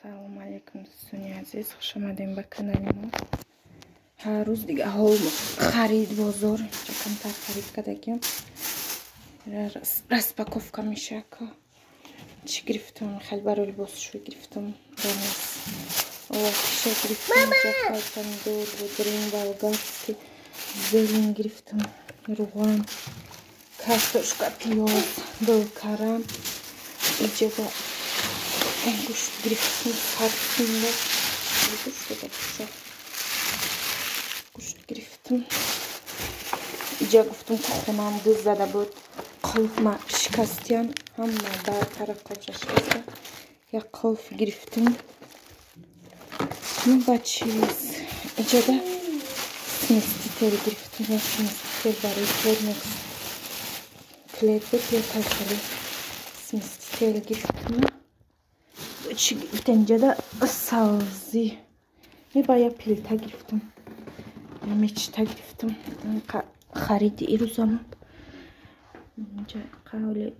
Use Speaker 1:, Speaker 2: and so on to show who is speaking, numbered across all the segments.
Speaker 1: Assalomu alaykum do'stlar aziz, xush omading ba kanalim ma. Har roz دیگه hold خرید بازار کمتر خرید کردیم. Распаковка мешка. چی گرفتم؟ خیلی برای لباسشو گرفتم. Ще گرفتم جاکای پامیدور و درین болгарский зелень گرفتم. روغن، картошка, пиоз, белкарам. اینجا گوشت گرفتم. خرطومه. گوشت گرفتم. اینجا گفتم که خونم دو زده بود. قلفم شکستیم. همه بر طرف شکسته. یا قلف گرفتم. با چیز اینجا ده سمستیتر گرفتم. یا سمستیتر برای فرمکس کلید بود یا تایخالی سمستیتر گرفتم. چی گرفتم اینجا ده سازی باید پیلتا گرفتم. میچتا گرفتم. خرید ای روزم اینجا قولی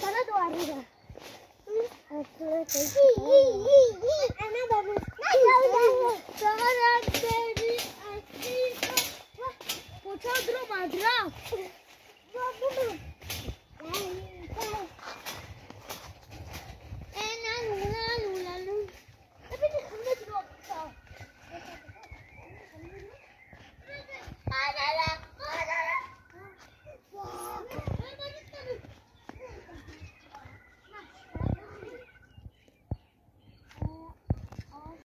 Speaker 2: Sana doğru.